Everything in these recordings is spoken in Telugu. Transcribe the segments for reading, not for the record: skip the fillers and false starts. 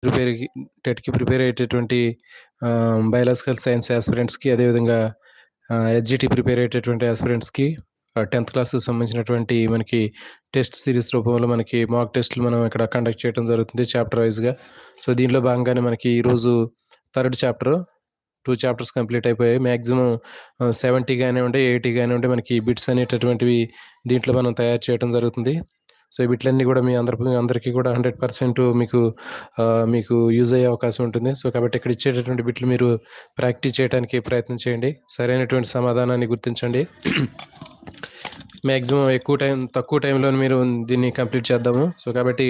ప్రిపేర్‌కి టెట్‌కి ప్రిపేర్ అయ్యేటటువంటి బయాలజికల్ సైన్స్ యాస్పిరెంట్స్‌కి అదేవిధంగా హెచ్‌జిటి ప్రిపేర్ అయ్యేటటువంటి యాస్పిరెంట్స్‌కి 10th క్లాస్‌కి సంబంధించినటువంటి మనకి టెస్ట్ సిరీస్ రూపంలో మనకి మాక్ టెస్ట్‌లు మనం ఇక్కడ కండక్ట్ చేయడం జరుగుతుంది చాప్టర్ వైస్‌గా. సో, దీనిలో భాగంగానే మనకి ఈరోజు థర్డ్ చాప్టర్ 2 చాప్టర్స్ కంప్లీట్ అయిపోయాయి. మాక్సిమం 70 గానివ్వండి, 80 గానివ్వండి మనకి బిట్స్ అనేటటువంటివి దీంట్లో మనం తయారు చేయడం జరుగుతుంది. సో, ఈ బిట్లన్నీ కూడా మీ అందరికీ కూడా 100% మీకు యూజ్ అయ్యే అవకాశం ఉంటుంది. సో, కాబట్టి ఇక్కడ ఇచ్చేటటువంటి బిట్లు మీరు ప్రాక్టీస్ చేయడానికి ప్రయత్నం చేయండి. సరైనటువంటి సమాధానాన్ని గుర్తించండి. మాక్సిమం తక్కువ టైంలోనే మీరు దీన్ని కంప్లీట్ చేద్దాము. సో, కాబట్టి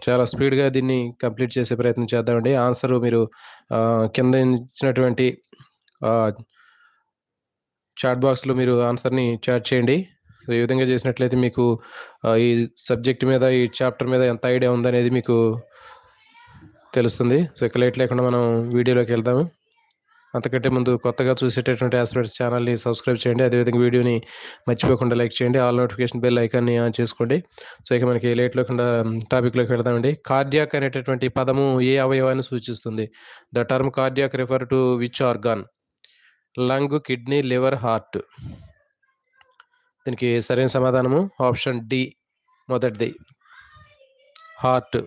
చాలా స్పీడ్‌గా దీన్ని కంప్లీట్ చేసే ప్రయత్నం చేద్దామండి. ఆన్సరు మీరు కింద ఇచ్చినటువంటి చాట్ బాక్స్‌లో మీరు ఆన్సర్‌ని చాట్ చేయండి. సో, ఈ విధంగా చేసినట్లయితే మీకు ఈ సబ్జెక్ట్ మీద, ఈ చాప్టర్ మీద ఎంత ఐడియా ఉందనేది మీకు తెలుస్తుంది. సో, ఇక లేట్ లేకుండా మనం వీడియోలోకి వెళ్దాము. అంతకంటే ముందు కొత్తగా చూసేటటువంటి యాస్పిరెంట్స్ ఛానల్‌ని సబ్స్క్రైబ్ చేయండి. అదేవిధంగా వీడియోని మర్చిపోకుండా లైక్ చేయండి. ఆల్ నోటిఫికేషన్ బెల్ ఐకాన్‌ని ఆన్ చేసుకోండి. సో, ఇక మనకి లేట్ లేకుండా టాపిక్‌లోకి వెళ్దామండి. కార్డియాక్ అనేటటువంటి పదము ఏ అవయవాన్ని సూచిస్తుంది? The term cardiac refer to which organ? Lung, kidney, liver, heart. దీనికి సరైన సమాధానము ఆప్షన్ డి మొదటిది హార్ట్.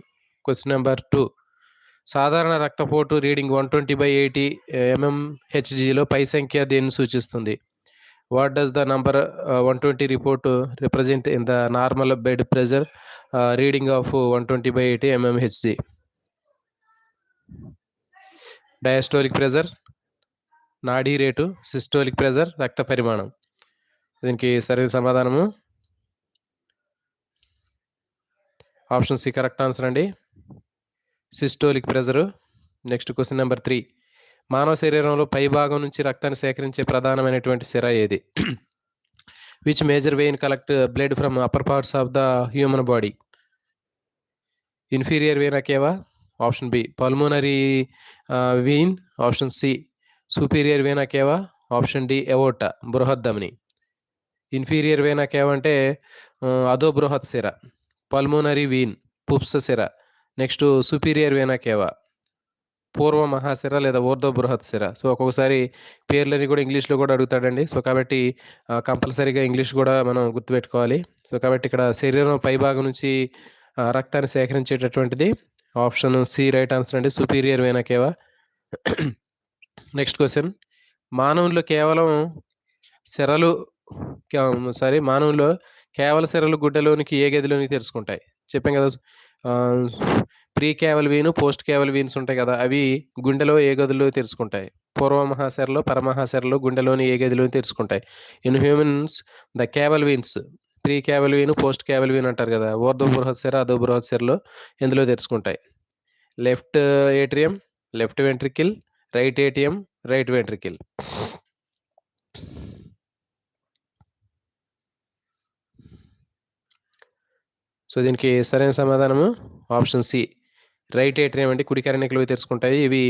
Question number 2. సాధారణ రక్తపోటు రీడింగ్ 120/80 mmHgలో పై సంఖ్య దేన్ని సూచిస్తుంది? What does the number 120 report represent in the normal bed pressure reading of 120/80 mmHg? Diastolic pressure, నాడీ రేటు, సిస్టోలిక్ ప్రెజర్, రక్త పరిమాణం. దీనికి సరైన సమాధానము ఆప్షన్ సి కరెక్ట్ ఆన్సర్ అండి. Systolic pressure. Next question number 3. మానవ శరీరంలో పై భాగం నుంచి రక్తాన్ని సేకరించే ప్రధానమైనటువంటి సిర ఏది? Which major vein collect blood from upper parts of the human body? Inferior vena cava? Option B pulmonary vein. Option C superior vena cava. Option D aorta బృహద్దమని. ఇన్ఫీరియర్ వెయినా కేవా అంటే అదో బృహత్ సిర, పల్మోనరీ వీన్ పుప్స సిర, నెక్స్ట్ సుపీరియర్ వెయినా కేవా పూర్వ మహాశిర లేదా ఊర్ధ్వ బృహత్ సిర. సో, ఒక్కొక్కసారి పేర్లని కూడా ఇంగ్లీష్‌లో కూడా అడుగుతాడండి. సో, కాబట్టి కంపల్సరీగా ఇంగ్లీష్ కూడా మనం గుర్తుపెట్టుకోవాలి. సో, కాబట్టి ఇక్కడ శరీరం పైభాగం నుంచి రక్తాన్ని సేకరించేటటువంటిది ఆప్షన్ సి రైట్ ఆన్సర్ అండి. Superior vena cava. Next question. మానవుల్లో కేవల సిరలు గుడ్డలోనికి ఏ గదిలోనికి తెరుచుకుంటాయి? చెప్పాం కదా! Pre caval vein, post caval veins ఉంటాయి కదా! అవి గుండెలో ఏ గదిలో తెరుచుకుంటాయి? పూర్వ మహాశిరలో, పరమహాశిరలో గుండెలోని ఏ గదిలోని తెరుచుకుంటాయి? In humans the caval veins pre caval vein, post caval vein అంటారు కదా! ఊర్ధ్వ బృహత్ సిర, అధో బృహత్ సిరలో ఎందులో తెరుచుకుంటాయి? Left atrium, left ventricle, right atrium, right ventricle. So, దీనికి సరైన సమాధానము ఆప్షన్ సి రైట్ ఏట్రియం అండి. కుడి కర్ణికలోకి తెరుచుకుంటాయి. ఇవి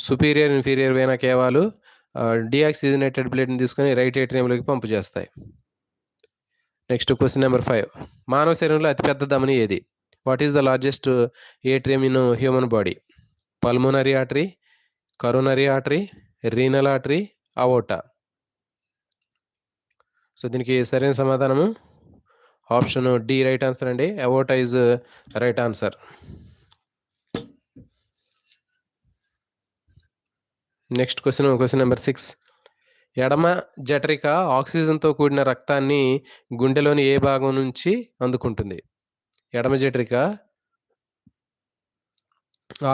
సుపీరియర్, ఇన్ఫీరియర్ వెయినా కేవాలు డీఆక్సిజనేటెడ్ బ్లడ్‌ని తీసుకొని రైట్ ఏట్రియంలోకి పంపు చేస్తాయి. Next question number 5. మానవ శరీరంలో అతిపెద్ద ధమని ఏది? What is the largest atrium in human body? Pulmonary artery, coronary artery, renal artery, aorta. So, దీనికి సరైన సమాధానము ఆప్షన్ డి రైట్ ఆన్సర్ అండి. Aorta is right answer. Next question number 6. ఎడమ జఠరిక ఆక్సిజన్‌తో కూడిన రక్తాన్ని గుండెలోని ఏ భాగం నుంచి అందుకుంటుంది? ఎడమ జఠరిక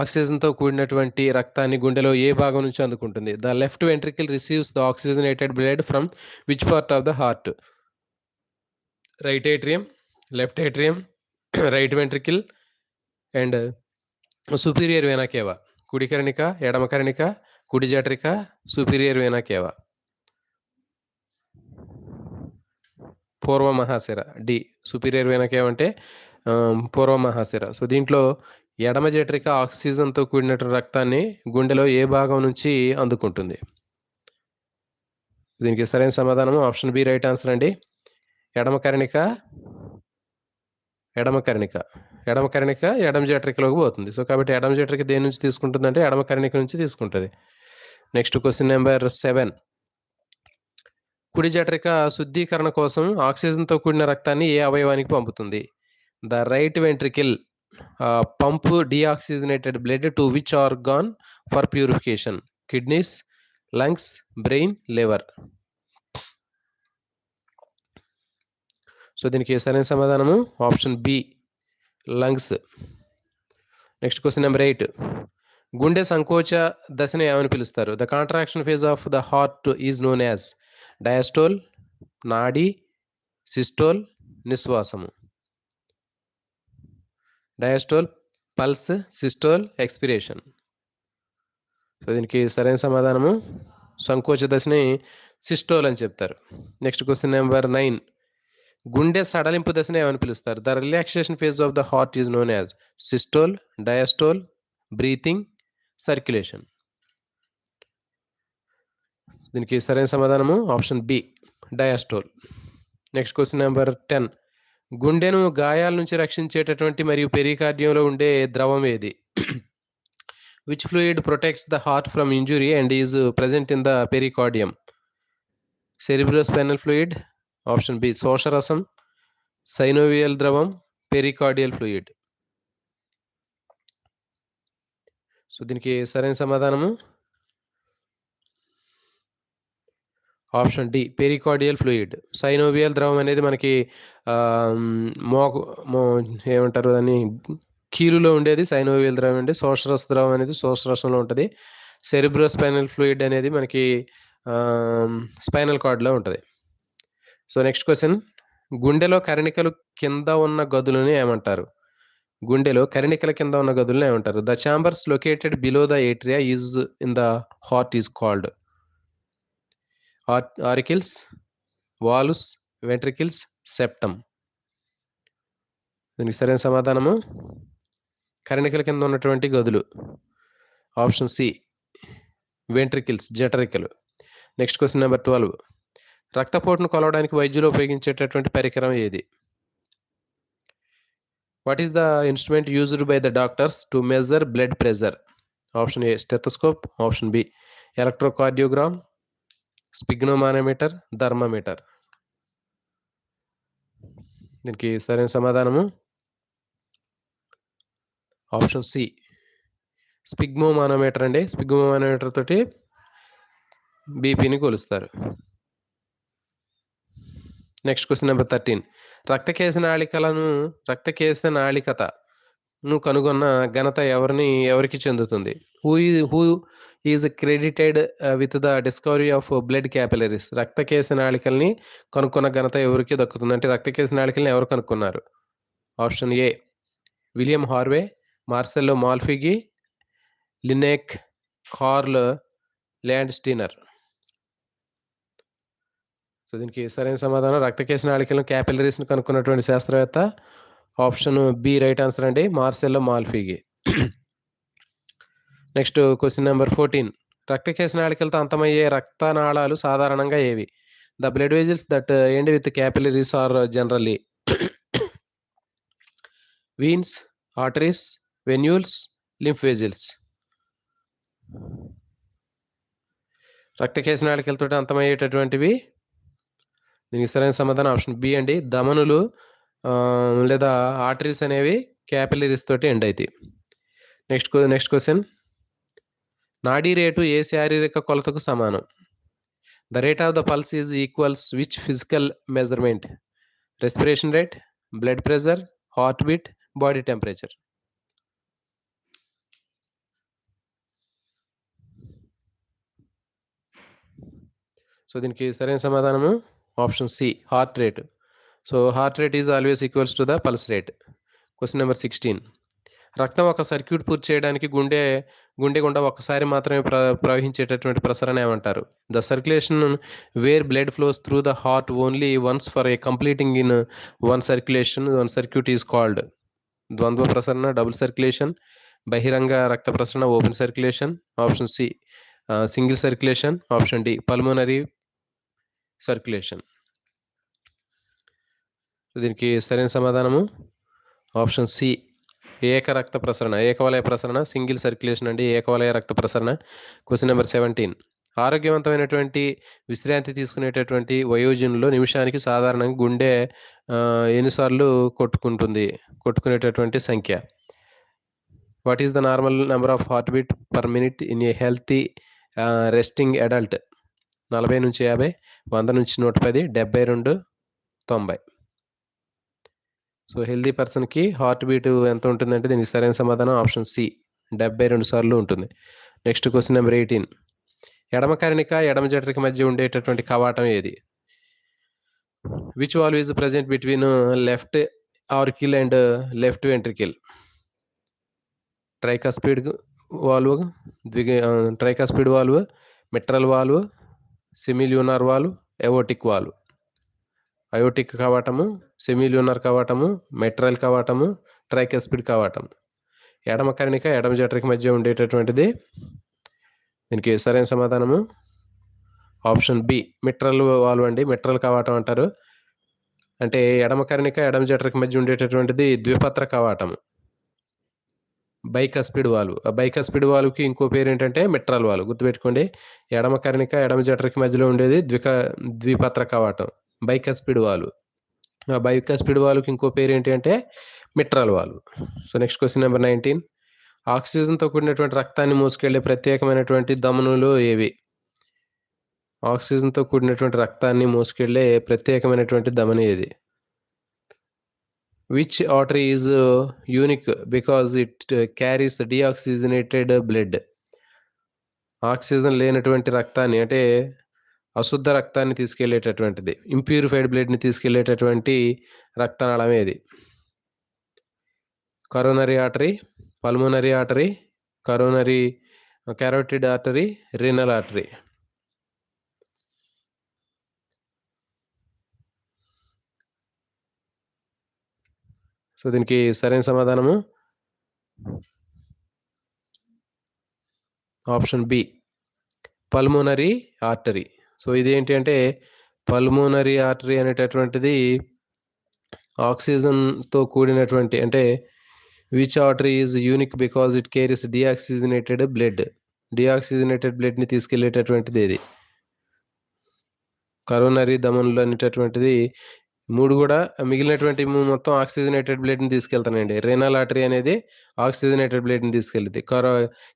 ఆక్సిజన్‌తో కూడినటువంటి రక్తాన్ని గుండెలో ఏ భాగం నుంచి అందుకుంటుంది? The left ventricle receives the oxygenated blood from which part of the heart? Right atrium, left atrium, right ventricle and superior vena cava. కుడి కర్ణిక, ఎడమ కర్ణిక, కుడి జఠరిక, సుపీరియర్ వెయినా కేవా. పూర్వ మహాశిర డి. సుపీరియర్ వెయినా కేవా అంటే పూర్వ మహాశిర. సో, దీంట్లో ఎడమ జఠరిక ఆక్సిజన్‌తో కూడినటువంటి రక్తాన్ని గుండెలో ఏ భాగం నుంచి అందుకుంటుంది? దీనికి సరైన సమాధానము ఆప్షన్ బి రైట్ ఆన్సర్ అండి. ఎడమ కర్ణిక, ఎడమ కర్ణిక ఎడమ జఠరికలోకి పోతుంది. సో కాబట్టి ఎడమ జఠరిక దేని నుంచి తీసుకుంటుందంటే ఎడమ కర్ణిక నుంచి తీసుకుంటుంది. Next question number 7. కుడి జఠరిక శుద్ధీకరణ కోసం ఆక్సిజన్తో కూడిన రక్తాన్ని ఏ అవయవానికి పంపుతుంది? The right ventricle pump deoxygenated blood to which organ for purification? Kidneys, lungs, brain, liver. So దీనికి సరైన సమాధానము option B, lungs. Next question number 8. గుండె సంకోచ దశని ఏమని పిలుస్తారు? The contraction phase of the heart is known as diastole, నాడీ, సిస్టోల్, నిశ్వాసము. Diastole, pulse, systole, expiration. So దీనికి సరైన సమాధానము సంకోచ దశని సిస్టోల్ అని చెప్తారు. Next question number 9. గుండె సడలింపు దశని ఏమని పిలుస్తారు? The relaxation phase of the heart is known as systole, diastole, breathing, circulation. దీనికి సరైన సమాధానము option B, diastole. Next question number 10. గుండెను గాయాల నుంచి రక్షించేటటువంటి మరియు పెరికార్డియంలో ఉండే ద్రవం ఏది? Which fluid protects the heart from injury and is present in the pericardium? Cerebrospinal fluid, option B శోషరసం, సైనోవియల్ ద్రవం, పెరికార్డియల్ ఫ్లూయిడ్. సో దీనికి సరైన సమాధానము option D, pericardial fluid. Synovial ద్రవం అనేది మనకి ఏమంటారు దాన్ని, కీలులో ఉండేది సైనోవియల్ ద్రవం అండి. శోషరస ద్రవం అనేది శోషరసంలో ఉంటుంది. సెరిబ్రోస్పైనల్ ఫ్లూయిడ్ అనేది మనకి స్పైనల్ కార్డ్లో ఉంటుంది. So next question. గుండెలో కర్ణికలు కింద ఉన్న గదులని ఏమంటారు? గుండెలో కర్ణికల కింద ఉన్న గదులను ఏమంటారు? The chambers located below the atria is in the heart is called auricles, valves, ventricles, septum. దీనికి సరైన సమాధానము కర్ణికల కింద ఉన్నటువంటి గదులు, ఆప్షన్ సి, వెంట్రికిల్స్, జఠరికలు. Next question number 12. రక్తపోటును కొలవడానికి వైద్యులు ఉపయోగించేటటువంటి పరికరం ఏది? What is the instrument used by the doctors to measure blood pressure? Option A stethoscope, option B electrocardiogram, sphygmomanometer, thermometer. దీనికి సరైన సమాధానము ఆప్షన్ సి, స్పిగ్మోమానోమీటర్ అండి. స్పిగ్మోమానోమీటర్ తోటి బీపీని కొలుస్తారు. Next question number 13. రక్తకేశ నాళికతను కనుగొన్న ఘనత ఎవరికి చెందుతుంది? Who is credited with the discovery of blood capillaries? రక్తకేశ నాళికల్ని కనుక్కున్న ఘనత ఎవరికి దక్కుతుంది అంటే రక్తకేశ నాళికల్ని ఎవరు కనుక్కున్నారు? Option A, William Harvey, Marcello Malpighi, Laennec Karl Landsteiner. So దీనికి సరైన సమాధానం రక్తకేశ నాళికలను క్యాపిలరీస్ని కనుక్కున్నటువంటి శాస్త్రవేత్త ఆప్షన్ బి రైట్ ఆన్సర్ అండి, Marcello Malpighi. Next question number 14. రక్తకేశ నాళికలతో అంతమయ్యే రక్తనాళాలు సాధారణంగా ఏవి? The blood vessels that end with capillaries are generally veins, arteries, venules, lymph vessels. రక్తకేశ నాళికలతో అంతమయ్యేటటువంటివి, దీనికి సరైన సమాధానం ఆప్షన్ బి అండి, ధమనులు లేదా ఆర్టరీస్ అనేవి క్యాపిలరీస్ తోటి ఎండ్ అవుతాయి. Next question. నాడీ రేటు ఏ శారీరక కొలతకు సమానం? The rate of the pulse is equals which physical measurement? Respiration rate, blood pressure, heart beat, body temperature. So దీనికి సరైన సమాధానము option C, heart rate. So heart rate is always equals to the pulse rate. Question number 16. రక్తం ఒక సర్క్యూట్ పూర్తి చేయడానికి గుండె గుండా ఒక్కసారి మాత్రమే ప్రవహించేటటువంటి ప్రసరణ ఏమంటారు? The circulation where blood flows through the heart only once for a completing in one circuit is called ద్వంద్వ ప్రసరణ, డబుల్ సర్క్యులేషన్, బహిరంగ రక్త ప్రసరణ, open circulation. Option C, single circulation. Option D, pulmonary circulation. దీనికి సరైన సమాధానము ఆప్షన్ సి, ఏక రక్త ప్రసరణ, ఏకవలయ ప్రసరణ, సింగిల్ సర్క్యులేషన్ అండి, ఏకవలయ రక్త ప్రసరణ. Question number 17. ఆరోగ్యవంతమైనటువంటి విశ్రాంతి తీసుకునేటటువంటి వయోజనుల్లో నిమిషానికి సాధారణంగా గుండె ఎన్నిసార్లు కొట్టుకునేటటువంటి సంఖ్య? What is the normal number of heart beat per minute in a healthy resting adult? 40 నుంచి 50, 100 నుంచి 110, 72, 90. సో హెల్దీ పర్సన్కి హార్ట్ బీట్ ఎంత ఉంటుందంటే దీనికి సరైన సమాధానం ఆప్షన్ సి, 72 సార్లు ఉంటుంది. Next question number 18. ఎడమ కర్ణిక ఎడమ జఠరిక మధ్య ఉండేటటువంటి కవాటం ఏది? Which valve is present between left auricle and left ventricle? Tricuspid valve, tricuspid valve, mitral valve, semilunar valve, aortic valve. Aortic కవాటము, సెమిల్యూనార్ కవాటము, మెట్రల్ కవాటము, ట్రైకాస్పిడ్ కవాటం. ఎడమ కర్ణిక ఎడమ జఠరిక మధ్య ఉండేటటువంటిది. దీనికి సరైన సమాధానము ఆప్షన్ బి, మిట్రల్ వాల్వ్ అండి, మిట్రల్ కవాటం అంటారు. అంటే ఎడమ కర్ణిక ఎడమ జఠరిక మధ్య ఉండేటటువంటిది ద్విపత్ర కవాటము, బైకస్పిడ్ వాల్వ్. బైకస్పిడ్ వాల్వ్కి ఇంకో పేరు ఏంటంటే మిట్రల్ వాల్వ్. గుర్తుపెట్టుకోండి, ఎడమ కర్ణిక ఎడమ జఠరిక మధ్యలో ఉండేది ద్విపత్ర కవాటం, బైకస్పిడ్ వాల్వ్. బైకస్పిడ్ వాల్వ్కి ఇంకో పేరు ఏంటి అంటే mitral valve. So next question number 19. ఆక్సిజన్తో కూడినటువంటి రక్తాన్ని మోసుకెళ్లే ప్రత్యేకమైనటువంటి ధమనులు ఏవి? ఆక్సిజన్తో కూడినటువంటి రక్తాన్ని మోసుకెళ్లే ప్రత్యేకమైనటువంటి ధమని ఏది? Which artery is unique because it carries deoxygenated blood? Oxygen లేనటువంటి రక్తాన్ని, అంటే అశుద్ధ రక్తాన్ని తీసుకెళ్లేటటువంటిది, ఇంప్యూరిఫైడ్ బ్లడ్ని తీసుకెళ్లేటటువంటి రక్తనాళం ఏది? Coronary artery, pulmonary artery, carotid artery, renal artery. So దీనికి సరైన సమాధానము option B, pulmonary artery. So ఇదేంటి అంటే పల్మోనరీ ఆర్టరీ అనేటటువంటిది ఆక్సిజన్తో కూడినటువంటి, అంటే which artery is unique because it carries deoxygenated blood. Deoxygenated బ్లడ్ని తీసుకెళ్లేటటువంటిది ఏది? కరోనరీ ధమనులు అనేటటువంటిది 3 కూడా మిగిలినటువంటి మొత్తం ఆక్సిజనేటెడ్ బ్లడ్ని తీసుకెళ్తానండి. రీనల్ ఆర్టరీ అనేది ఆక్సిజనేటెడ్ బ్లడ్ని తీసుకెళ్ళిద్ది.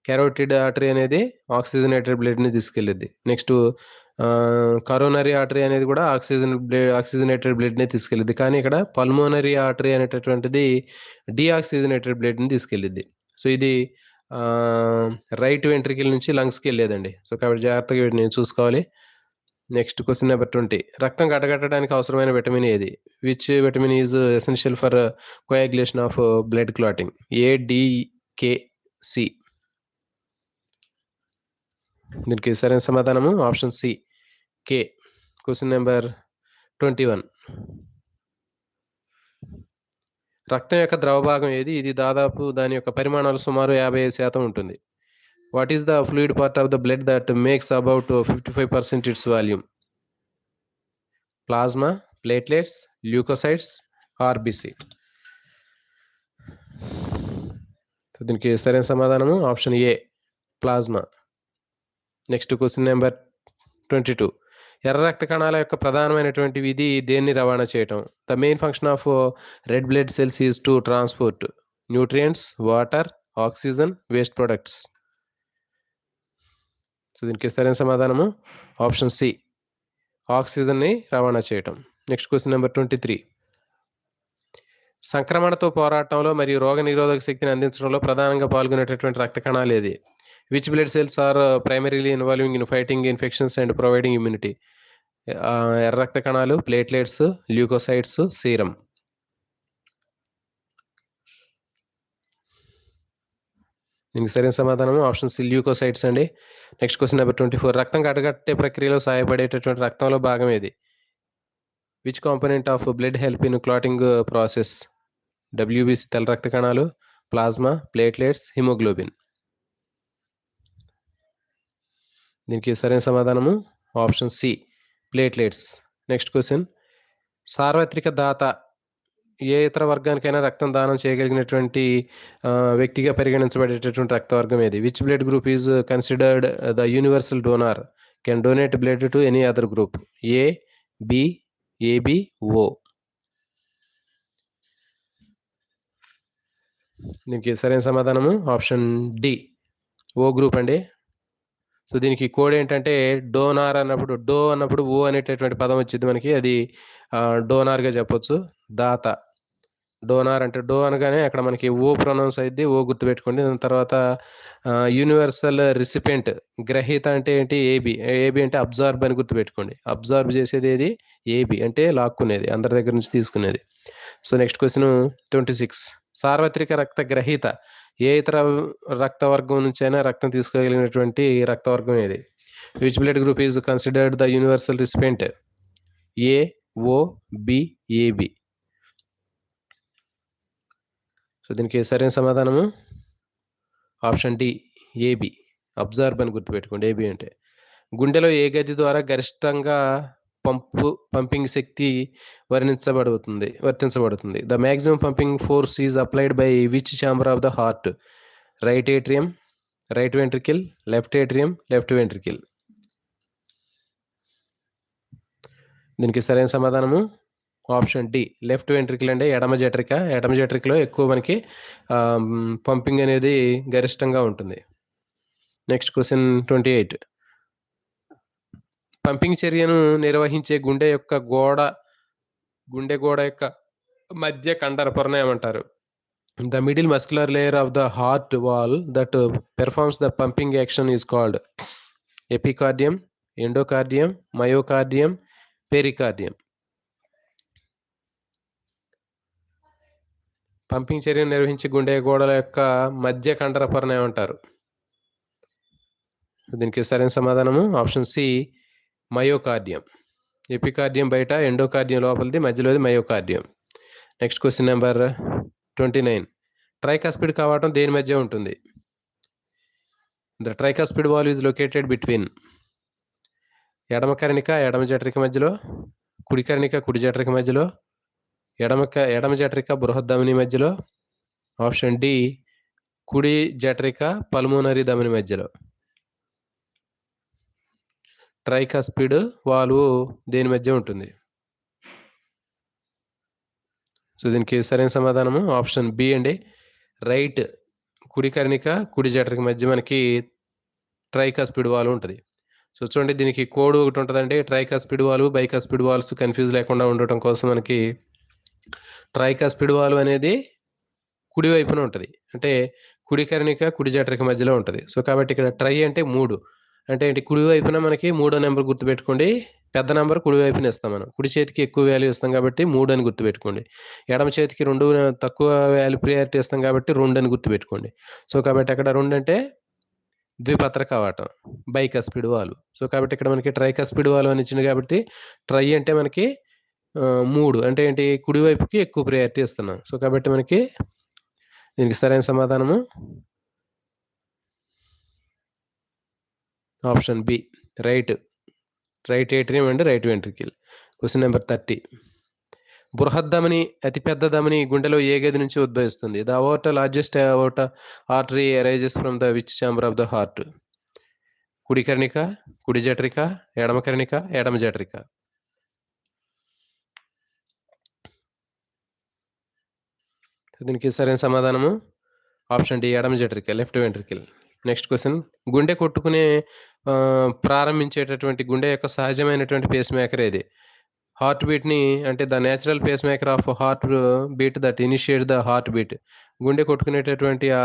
క్యారోటిడ్ ఆర్టరీ అనేది ఆక్సిజనేటెడ్ బ్లడ్ని తీసుకెళ్ళిద్ది. నెక్స్ట్ కరోనరీ ఆర్టరీ అనేది కూడా ఆక్సిజనేటెడ్ బ్లడ్ని తీసుకెళ్ళిద్ది. కానీ ఇక్కడ పల్మోనరీ ఆర్టరీ అనేటటువంటిది డిఆక్సిజనేటెడ్ బ్లడ్ని తీసుకెళ్ళిద్ది. సో ఇది రైట్ వెంట్రికల్ నుంచి లంగ్స్కి వెళ్ళేదండి. సో కాబట్టి జాగ్రత్తగా వీటిని చూసుకోవాలి. Next question number 20. రక్తం గడ్డగట్టడానికి అవసరమైన విటమిన్ ఏది? Which vitamin is essential for coagulation of blood clotting? ADKC. దీనికి సరైన సమాధానము option C, K. Question number 21. రక్తం యొక్క ద్రవ భాగం ఏది? ఇది దాదాపు దాని యొక్క పరిమాణాలు సుమారు 55% ఉంటుంది. What is the fluid part of the blood that makes about 55% its volume? Plasma, platelets, leukocytes, RBC. దీనికి సరైన సమాధానము option A, plasma. Next question number 22. ఎర్ర రక్త కణాల యొక్క ప్రధానమైనటువంటి విధి దేన్ని రవాణా చేయటం? The main function of red blood cells is to transport nutrients, water, oxygen, waste products. So దీనికి సరైన సమాధానము ఆప్షన్ సి, ఆక్సిజన్ని రవాణా చేయటం. Next question number 23. సంక్రమణతో పోరాటంలో మరియు రోగ నిరోధక శక్తిని అందించడంలో ప్రధానంగా పాల్గొనేటటువంటి రక్త కణాలు ఏది? Which blood cells are primarily involving in fighting infections and providing immunity? ఎర్ర రక్త కణాలు, ప్లేట్లెట్స్, ల్యూకోసైట్స్, సీరం. దీనికి సరైన సమాధానం ఆప్షన్ సి, ల్యూకోసైట్స్ అండి. Next question number 24. రక్తం గడ్డగట్టే ప్రక్రియలో సహాయపడేటటువంటి రక్తంలో భాగం ఏది? Which component of blood help in clotting process? WBC తెల్ల రక్త కణాలు, ప్లాజ్మా, ప్లేట్లెట్స్, హిమోగ్లోబిన్. దీనికి సరైన సమాధానము option C, platelets. Next question. సార్వత్రిక దాత ఏ ఇతర వర్గానికైనా రక్తం దానం చేయగలిగినటువంటి వ్యక్తిగా పరిగణించబడేటటువంటి రక్తవర్గం ఏది? Which blood group is considered the universal donor can donate blood to any other group? A, B, AB, O. దీనికి సరైన సమాధానము ఆప్షన్ డి, ఓ గ్రూప్ అండి. సో దీనికి కోడ్ ఏంటంటే డోనార్ అన్నప్పుడు డో అన్నప్పుడు ఓ అనేటటువంటి పదం వచ్చింది మనకి, అది డోనార్గా చెప్పొచ్చు. దాత, డోనార్ అంటే డో అనగానే అక్కడ మనకి ఓ ప్రొనౌన్స్ అయింది, ఓ గుర్తుపెట్టుకోండి. దాని తర్వాత యూనివర్సల్ రిసిపెంట్, గ్రహీత అంటే ఏంటి? ఏబి. ఏబి అంటే అబ్జార్బ్ అని గుర్తుపెట్టుకోండి. అబ్జార్బ్ చేసేది ఏది? ఏబి అంటే లాక్కునేది, అందరి దగ్గర నుంచి తీసుకునేది. So next question 26. సార్వత్రిక రక్త గ్రహీత ఏ ఇతర రక్తవర్గం నుంచి అయినా రక్తం తీసుకోగలిగినటువంటి రక్తవర్గం ఏది? Which blood group is considered the universal recipient? A, O, B, AB. So దీనికి సరైన సమాధానము ఆప్షన్ డి, ఏబి, అబ్జర్బ్ అని గుర్తుపెట్టుకోండి. ఏబి అంటే గుండెలో ఏ గది ద్వారా గరిష్టంగా పంపింగ్ శక్తి వర్తించబడుతుంది? The maximum pumping force is applied by which chamber of the heart? Right atrium, right ventricle, left atrium, left ventricle. దీనికి సరైన సమాధానము ఆప్షన్ డి, లెఫ్ట్ వెంట్రికిల్ అండి, ఎడమ జఠరిక. ఎడమ జఠరికలో ఎక్కువ మనకి పంపింగ్ అనేది గరిష్టంగా ఉంటుంది. Next question 28. పంపింగ్ చర్యను నిర్వహించే గుండె గోడ యొక్క మధ్య కండర పొరను ఏమంటారు? The middle muscular layer of the heart wall that performs the pumping action is called epicardium, endocardium, myocardium, pericardium. Pumping చర్యను నిర్వహించే గుండె గోడల యొక్క మధ్య కండర పొరను ఏమంటారు? దీనికి సరైన సమాధానము ఆప్షన్ సి, మయోకార్డియం. ఎపికార్డియం బయట, ఎండోకార్డియం లోపలిది, మధ్యలోది myocardium. Next question number 29. Tricuspid కవాటం దేని మధ్య ఉంటుంది? The tricuspid valve is located between ఎడమ కర్ణిక ఎడమ జఠరిక మధ్యలో, కుడి కర్ణిక కుడి జఠరిక మధ్యలో, ఎడమ జఠరిక బృహద్ధమని మధ్యలో, ఆప్షన్ డి, కుడి జఠరిక పల్మోనరీ ధమని మధ్యలో. ట్రైకాస్పిడ్ వాల్వ్ దేని మధ్య ఉంటుంది? సో దీనికి సరైన సమాధానము ఆప్షన్ బి అండి, రైట్, కుడి కర్ణిక కుడి జఠరిక మధ్య మనకి ట్రైకాస్పిడ్ వాల్వ్ ఉంటుంది. సో చూడండి, దీనికి కోడ్ ఒకటి ఉంటుందండి, ట్రైకాస్పిడ్ వాల్వ్, బైకాస్పిడ్ వాల్వ్స్ కన్ఫ్యూజ్ లేకుండా ఉండటం కోసం మనకి ట్రైకాస్పిడ్ వాల్వ్ అనేది కుడి వైపున ఉంటుంది, అంటే కుడి కర్ణిక కుడి జఠరిక మధ్యలో ఉంటుంది. సో కాబట్టి ఇక్కడ ట్రై అంటే 3 అంటే ఏంటి? కుడి వైపున మనకి 3వ నెంబర్ గుర్తుపెట్టుకోండి, పెద్ద నెంబర్ కుడి వైపున ఇస్తాం మనం, కుడి చేతికి ఎక్కువ వాల్యూ ఇస్తాం కాబట్టి 3 అని గుర్తుపెట్టుకోండి. ఎడమ చేతికి 2 తక్కువ వాల్యూ ప్రియారిటీ ఇస్తాం కాబట్టి 2 అని గుర్తుపెట్టుకోండి. సో కాబట్టి అక్కడ 2 అంటే ద్విపత్ర కవాటం, బైకాస్పిడ్ వాల్వ్. సో కాబట్టి ఇక్కడ మనకి ట్రైకాస్పిడ్ వాల్వ్ అని ఇచ్చింది కాబట్టి ట్రై అంటే మనకి 3 అంటే ఏంటి? కుడివైపుకి ఎక్కువ ప్రియారిటీ ఇస్తున్నాం. సో కాబట్టి మనకి దీనికి సరైన సమాధానము option B, right atrium and right ventricle. Question number 30. బృహద్ధమని అతిపెద్ద ధమని గుండెలో ఏ గది నుంచి ఉద్భవిస్తుంది? The aorta largest aorta artery arises from the which chamber of the heart? కుడి కర్ణిక కుడి జఠరిక, ఎడమ కర్ణిక ఎడమ జఠరిక. దీనికి సరైన సమాధానము ఆప్షన్ డి, ఎడమ జఠరిక, లెఫ్ట్ వెంట్రికిల్. Next question. గుండె కొట్టుకునే ప్రారంభించేటటువంటి గుండె యొక్క సహజమైనటువంటి పేస్ మేకర్ ఏది? హార్ట్ బీట్ని అంటే the natural pacemaker of heart beat that initiate the heart beat. గుండె కొట్టుకునేటటువంటి ఆ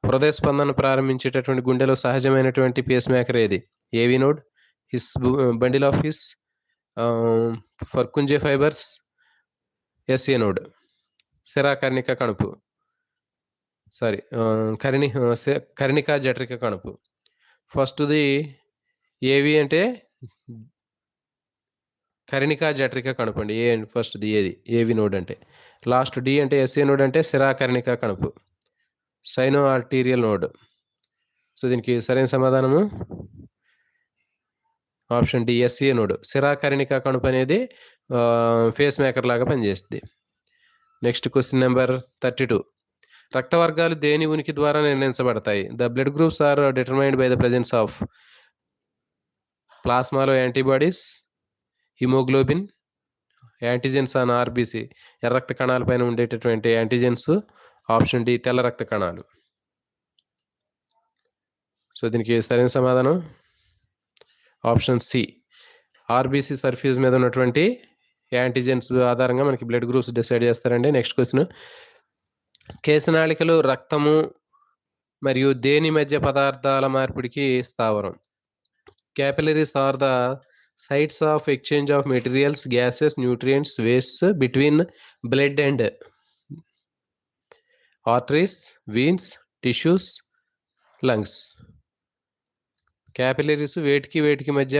హృదయ స్పందన ప్రారంభించేటటువంటి గుండెలో సహజమైనటువంటి పేస్ మేకర్ ఏది? AV node, His bundle of His, Purkinje fibres, SA node. శిరాకర్ణిక కణుపు, సారీ కర్ణిక జఠరిక కణుపు. ఫస్ట్ది ఏవి అంటే కర్ణిక జఠరిక కణుపు అండి, ఏ ఫస్ట్ది ఏది? ఏవి నోడ్ అంటే. లాస్ట్ డి అంటే ఎస్ఏ నోడ్ అంటే శిరాకర్ణిక కణుపు, సైనో ఆర్టీరియల్ నోడ్. సో దీనికి సరైన సమాధానము ఆప్షన్ డి, ఎస్ఏ నోడ్. శిరాకర్ణిక కణుపు అనేది ఫేస్ మేకర్ లాగా పనిచేస్తుంది. Next question number 32. రక్త వర్గాలు దేని ఉనికి ద్వారా నిర్ణయించబడతాయి? The blood groups are determined by the presence of ప్లాస్మాలో antibodies, haemoglobin, antigens on RBC. ఎర్ర రక్త కణాల పైన ఉండేటటువంటి యాంటీజెన్స్. ఆప్షన్ డి తెల్ల రక్త కణాలు. సో దీనికి సరైన సమాధానం ఆప్షన్ సి. ఆర్బీసీ సర్ఫేస్ మీద ఉన్నటువంటి యాంటీజెన్స్ ఆధారంగా మనకి బ్లడ్ గ్రూప్స్ డిసైడ్ చేస్తారండి. Next question. కేశనాళికలు రక్తము మరియు దేని మధ్య పదార్థాల మార్పిడికి స్థావరం? Capillaries are the sites of exchange of materials, gases, nutrients, wastes between blood and arteries, veins, tissues, lungs. Capillaries వేటికి మధ్య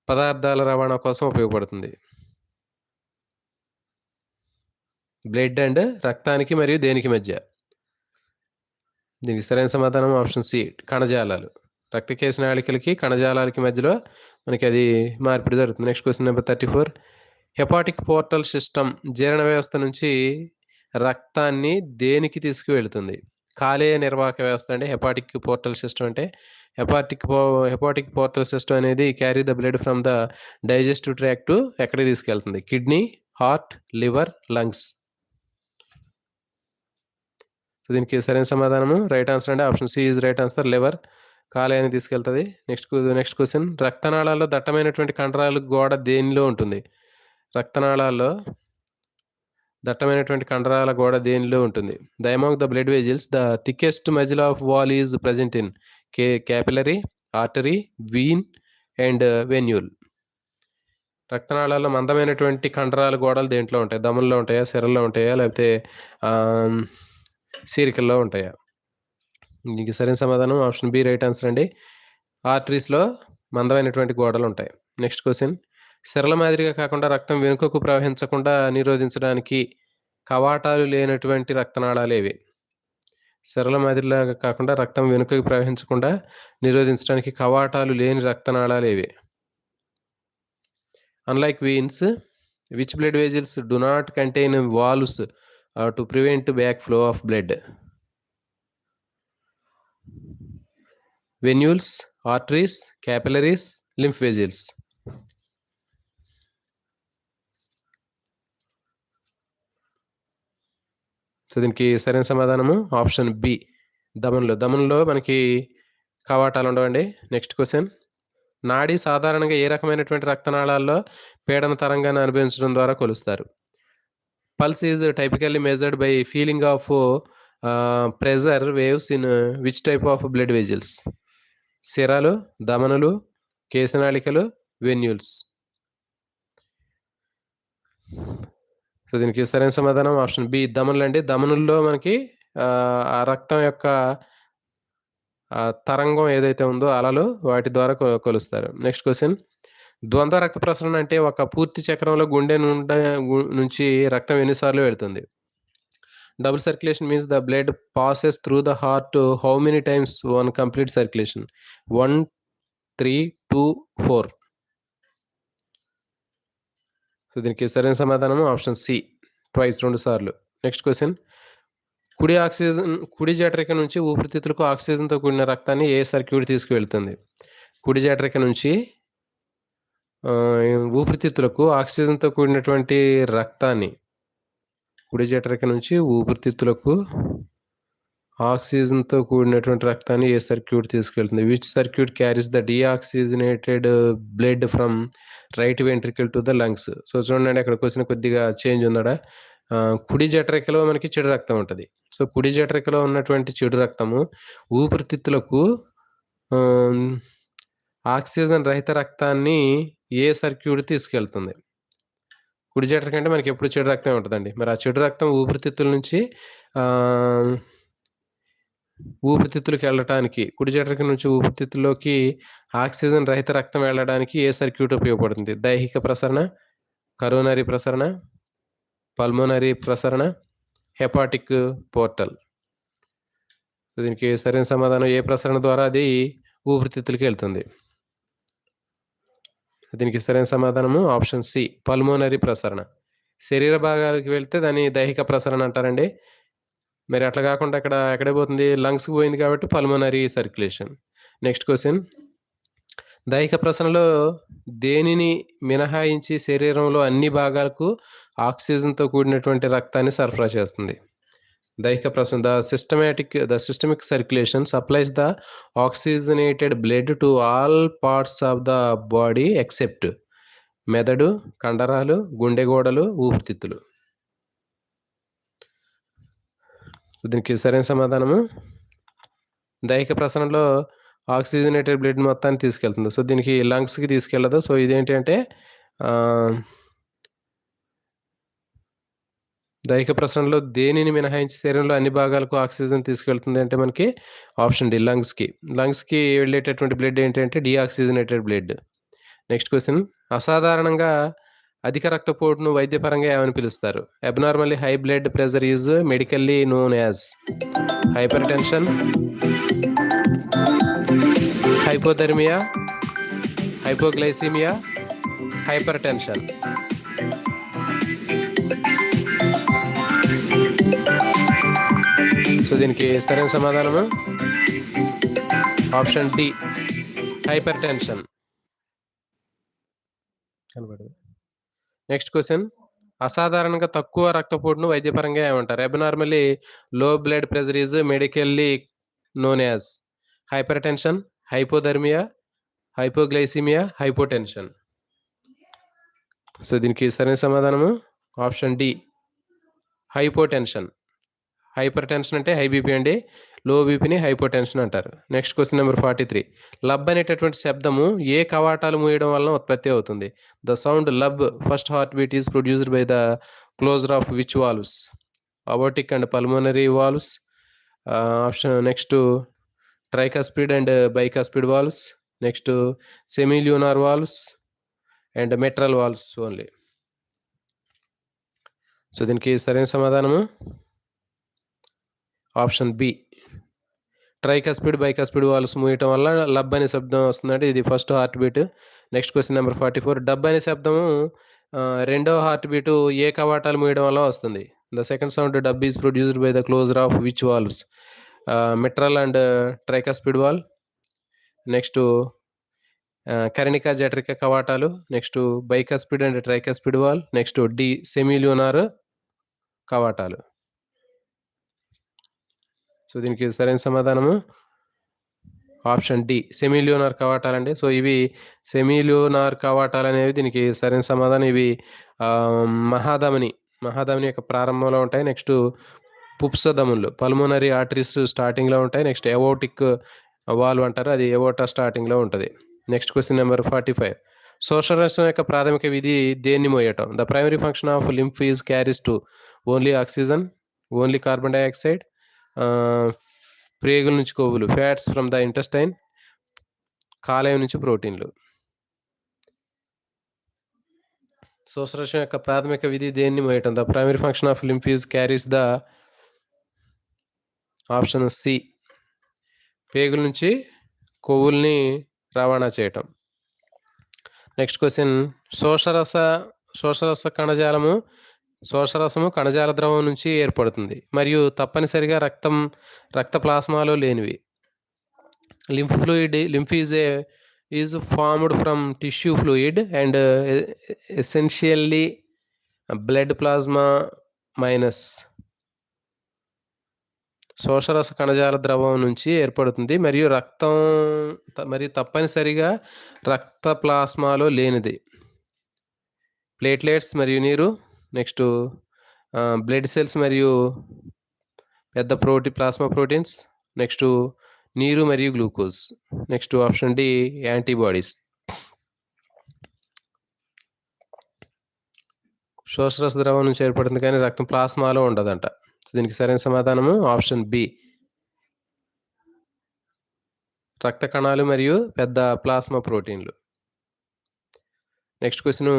పదార్థాల రవాణా కోసం ఉపయోగపడుతుంది. బ్లడ్ అండ్ రక్తానికి మరియు దేనికి మధ్య? దీనికి సరైన సమాధానం ఆప్షన్ సి కణజాలాలు. రక్త కేశనాళికలకి కణజాలాలకి మధ్యలో మనకి అది మార్పిడి జరుగుతుంది. Next question number 34. Hepatic portal system జీర్ణ వ్యవస్థ నుంచి రక్తాన్ని దేనికి తీసుకువెళ్తుంది? కాలేయ నిర్వాహక వ్యవస్థ అండి హెపాటిక్ పోర్టల్ సిస్టమ్ అంటే. హెపాటిక్ పోర్టల్ సిస్టమ్ అనేది carry the blood from the digestive tract ఎక్కడికి తీసుకెళ్తుంది? Kidney, heart, liver, lungs. So దీనికి సరైన సమాధానము రైట్ ఆన్సర్ అండి option C is right answer. Liver కాలేయాన్ని తీసుకెళ్తుంది. Next question. రక్తనాళాల్లో దట్టమైనటువంటి కండరాల గోడ దేనిలో ఉంటుంది? రక్తనాళాల్లో దట్టమైనటువంటి కండరాల గోడ దేనిలో ఉంటుంది? The among the blood vessels the thickest muscle of wall is present in capillary, artery, vein and venule. రక్తనాళాల్లో మందమైనటువంటి కండరాల గోడలు దేంట్లో ఉంటాయి? దమ్ముల్లో ఉంటాయా, సిరల్లో ఉంటాయా, లేకపోతే సీరికల్లో ఉంటాయా? దీనికి సరైన సమాధానం ఆప్షన్ బి రైట్ ఆన్సర్ అండి. ఆర్టరీస్లో మందమైనటువంటి గోడలు ఉంటాయి. Next question. సిరల మాదిరిగా కాకుండా రక్తం వెనుకకు ప్రవహించకుండా నిరోధించడానికి కవాటాలు లేనటువంటి రక్తనాళాలు ఏవి? సిరల మాదిరిలాగా కాకుండా రక్తం వెనుకకు ప్రవహించకుండా నిరోధించడానికి కవాటాలు లేని రక్తనాళాలు ఏవి? Unlike veins, which blood vessels do not contain valves to prevent back flow of blood? Venules, arteries, capillaries, lymph vessels. So దీనికి సరైన సమాధానము ఆప్షన్ బి దమన్లో మనకి కవాటాలు ఉండవండి. Next question. నాడి సాధారణంగా ఏ రకమైనటువంటి రక్తనాళాల్లో పీడన తరంగాన్ని అనుభవించడం ద్వారా కొలుస్తారు? Pulse is typically measured by feeling of pressure waves in which type of blood vessels? సిరాలు, దమనులు, కేశనాళికలు, వెన్యూల్స్. సో దీనికి సరైన సమాధానం ఆప్షన్ బి దమనులు అండి. దమనుల్లో మనకి ఆ రక్తం యొక్క తరంగం ఏదైతే ఉందో అలలు వాటి ద్వారా కొలుస్తారు. Next question. ద్వంద్వ రక్త ప్రసరణ అంటే ఒక పూర్తి చక్రంలో గుండె నుంచి రక్తం ఎన్నిసార్లు వెళ్తుంది? Double circulation means the blood passes through the heart how many times on complete circulation? 1, 3, 2, 4. So దీనికి సరైన సమాధానం ఆప్షన్ సి ట్వైస్ 2 సార్లు. Next question. కుడి జఠరిక నుంచి ఊపిరితిత్తులకు ఆక్సిజన్తో కూడిన రక్తాన్ని ఏ సర్క్యూట్ తీసుకువెళ్తుంది? కుడి జఠరిక నుంచి ఊపిరితిత్తులకు ఆక్సిజన్తో కూడినటువంటి రక్తాన్ని కుడి జఠరిక నుంచి ఊపిరితిత్తులకు ఆక్సిజన్తో కూడినటువంటి రక్తాన్ని ఏ సర్క్యూట్ తీసుకెళ్తుంది? Which circuit carries the deoxygenated blood from right ventricle to the lungs? So చూడండి అక్కడ క్వశ్చన్ కొద్దిగా చేంజ్ ఉందా. కుడి జఠరికలో మనకి చెడు రక్తం ఉంటుంది. సో కుడి జఠరికలో ఉన్నటువంటి చెడు రక్తము ఊపిరితిత్తులకు ఆక్సిజన్ రహిత రక్తాన్ని ఏ సర్క్యూట్ తీసుకెళ్తుంది? కుడి జఠరిక అంటే మనకి ఎప్పుడు చెడు రక్తం ఉంటుందండి. మరి ఆ చెడు రక్తం ఊపిరితిత్తుల నుంచి ఊపిరితిత్తులకు వెళ్ళడానికి, కుడి జఠరిక నుంచి ఊపిరితిత్తుల్లోకి ఆక్సిజన్ రహిత రక్తం వెళ్ళడానికి ఏ సర్క్యూట్ ఉపయోగపడుతుంది? దైహిక ప్రసరణ, కరోనరీ ప్రసరణ, పల్మోనరీ ప్రసరణ, హెపాటిక్ పోర్టల్. దీనికి సరైన సమాధానం ఏ ప్రసరణ ద్వారా అది ఊపిరితిత్తులకి వెళ్తుంది? దీనికి సరైన సమాధానము ఆప్షన్ సి పల్మోనరీ ప్రసరణ. శరీర భాగాలకు వెళ్తే దాన్ని దైహిక ప్రసరణ అంటారండి. మరి అట్లా కాకుండా ఎక్కడికి పోతుంది? లంగ్స్‌కి పోయింది కాబట్టి పల్మనరీ సర్క్యులేషన్. Next question. దైహిక ప్రసరణలో దేనిని మినహాయించి శరీరంలో అన్ని భాగాలకు ఆక్సిజన్‌తో కూడినటువంటి రక్తాన్ని సరఫరా చేస్తుంది? దైహిక ప్రసరణ. The systemic circulation supplies the oxygenated blood to all parts of the body except మెదడు, కండరాలు, గుండె గోడలు, ఊపిరితిత్తులు. దీనికి సరైన సమాధానము దైహిక ప్రసరణలో ఆక్సిజనేటెడ్ బ్లడ్ మొత్తాన్ని తీసుకెళ్తుంది. సో దీనికి లంగ్స్‌కి తీసుకెళ్ళదు. సో ఇదేంటి అంటే దైహిక ప్రసరణలో దేనిని మినహాయించి శరీరంలో అన్ని భాగాలకు ఆక్సిజన్ తీసుకెళ్తుంది అంటే మనకి ఆప్షన్ డి లంగ్స్‌కి. లంగ్స్‌కి వెళ్ళేటటువంటి బ్లడ్ ఏంటంటే డీఆక్సిజనేటెడ్ బ్లడ్. Next question. అసాధారణంగా అధిక రక్తపోటును వైద్యపరంగా ఏమని పిలుస్తారు? Abnormally high blood pressure is medically known as hypertension, hypothermia, hypoglycaemia, hypertension. So దీనికి సరైన సమాధానము ఆప్షన్ డి హైపర్ టెన్షన్. కనబడదు. Next question. అసాధారణంగా తక్కువ రక్తపోటును వైద్యపరంగా ఏమంటారు? Abnormally low blood pressure is medically known as hypertension, hypothermia, hypoglycaemia, hypotension. So దీనికి సరైన సమాధానము option D hypotension. Hypertension అంటే హై బీపీ అండి. లో బీపీని హైపోటెన్షన్ అంటారు. Next question number 43. లబ్ అనేటటువంటి శబ్దము ఏ కవాటాలు మూయడం వలన ఉత్పత్తి అవుతుంది? The sound lub first heart beat is produced by the closure of which valves? Aortic and pulmonary valves. Option next tricuspid and bicuspid valves. Next semilunar valves and mitral valves only. So దీనికి సరైన సమాధానము option B tricuspid bicuspid valves మూయటం వల్ల లబ్ అనే శబ్దం వస్తుందంటే ఇది first heart beat. Next question number 44. Dub అనే శబ్దము రెండవ హార్ట్ బీటు ఏ కవాటాలు మూయడం వల్ల వస్తుంది? The second sound dub is produced by the closure of which valves? Mitral and tricuspid valve. Next కర్ణికా జఠరిక కవాటాలు. Next bicuspid and tricuspid valve. Next D semilunar కవాటాలు. సో దీనికి సరైన సమాధానము ఆప్షన్ డి సెమీల్యూనార్ కవాటాలండి. సో ఇవి సెమీల్యూనార్ కవాటాలు అనేవి దీనికి సరైన సమాధానం. ఇవి మహాధమని యొక్క ప్రారంభంలో ఉంటాయి. నెక్స్ట్ పుప్సధములు పల్మోనరీ ఆర్టరీస్ స్టార్టింగ్లో ఉంటాయి. నెక్స్ట్ ఎవోటిక్ వాల్వ్ అంటారు, అది ఎవోటా స్టార్టింగ్లో ఉంటుంది. Next question number 45. శోషరసం యొక్క ప్రాథమిక విధి దేన్ని మోయటం? The primary function of lymph is carries to only oxygen, only carbon dioxide, ప్రేగుల నుంచి కొవ్వులు ఫ్యాట్స్ ఫ్రమ్ ద ఇంటెస్టైన్, కాలేయం నుంచి ప్రోటీన్లు. శోషరసం యొక్క ప్రాథమిక విధి దేన్ని మోయటం? The primary function of lymph is carries the option C పేగుల నుంచి కొవ్వుల్ని రవాణా చేయటం. Next question. శోషరసము కణజాల ద్రవం నుంచి ఏర్పడుతుంది మరియు తప్పనిసరిగా రక్త ప్లాస్మాలో లేనివి. Lymph is formed from tissue fluid and essentially blood plasma minus. శోషరస కణజాల ద్రవం నుంచి ఏర్పడుతుంది మరియు తప్పనిసరిగా రక్త ప్లాస్మాలో లేనిది. ప్లేట్లెట్స్ మరియు నీరు. నెక్స్ట్ బ్లడ్ సెల్స్ మరియు పెద్ద ప్లాస్మా ప్రోటీన్స్. నెక్స్ట్ నీరు మరియు glucose. Next option D antibodies. శోషరస ద్రవం నుంచి ఏర్పడుతుంది కానీ రక్తం ప్లాస్మాలో ఉండదంట. దీనికి సరైన సమాధానము ఆప్షన్ బి రక్త కణాలు మరియు పెద్ద ప్లాస్మా ప్రోటీన్లు. Next question.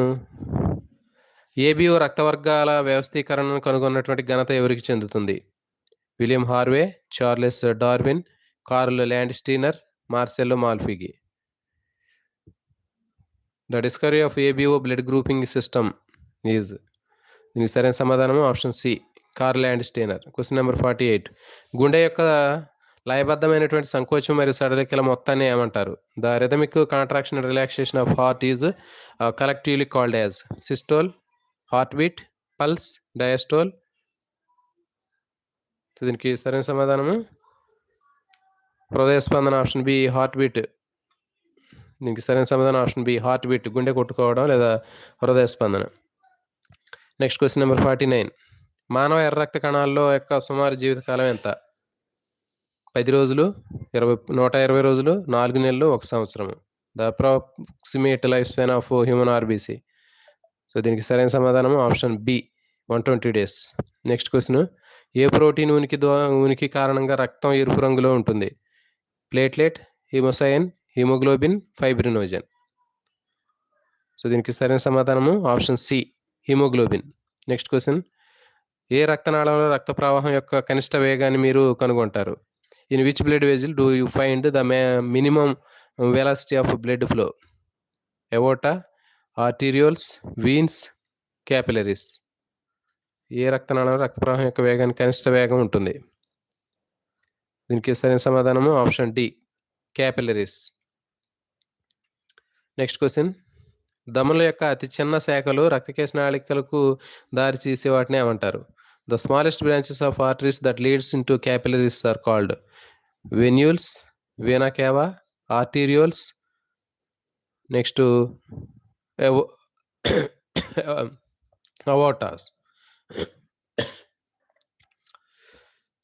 ఏబిఓ రక్త వర్గాల వ్యవస్థీకరణను కనుగొన్నటువంటి ఘనత ఎవరికి చెందుతుంది? William Harvey, Charles Darwin, Karl Landsteiner, Marcello Malpighi. The discovery of ABO blood grouping system is దీనికి సరైన సమాధానము option C, Karl Landsteiner. Question number 48. గుండె యొక్క లయబద్ధమైనటువంటి సంకోచం మరియు సడలికల మొత్తాన్ని ఏమంటారు? The rhythmic contraction and relaxation of heart is collectively called as systole, heart beat, pulse, diastole. దీనికి సరైన సమాధానము హృదయ స్పందన, ఆప్షన్ బి, హార్ట్ బీట్. దీనికి సరైన సమాధానం ఆప్షన్ బి, హార్ట్ బీట్, గుండె కొట్టుకోవడం లేదా హృదయ స్పందన. Next question number 49. మానవ ఎర్ర రక్త కణాల్లో యొక్క సుమారు జీవితకాలం ఎంత? 10 రోజులు, 120 రోజులు, 4 నెలలు, 1 సంవత్సరము. The approximate life span of human RBC. So దీనికి సరైన సమాధానం option B, 120 days. Next question. ఏ ప్రోటీన్ ఉనికి కారణంగా రక్తం ఎరుపు రంగులో ఉంటుంది? Platelet, haemocyanin, haemoglobin, fibrinogen. So దీనికి సరైన సమాధానము option C, haemoglobin. Next question. ఏ రక్తనాళంలో రక్త ప్రవాహం యొక్క కనిష్ట వేగాన్ని మీరు కనుగొంటారు? In which blood vessel do you find the minimum velocity of blood flow? Aorta, arterioles, veins, capillaries. ఏ రక్తనాళంలో రక్త ప్రవాహం యొక్క వేగానికి కనిష్ట వేగం ఉంటుంది? దీనికి సరైన సమాధానము option D, capillaries. Next question. దమనుల యొక్క అతి చిన్న శాఖలు రక్తకేశ నాళికలకు దారి తీసే వాటిని ఏమంటారు? The smallest branches of arteries that leads into capillaries are called venules, vena cava, arterioles. Next aortas.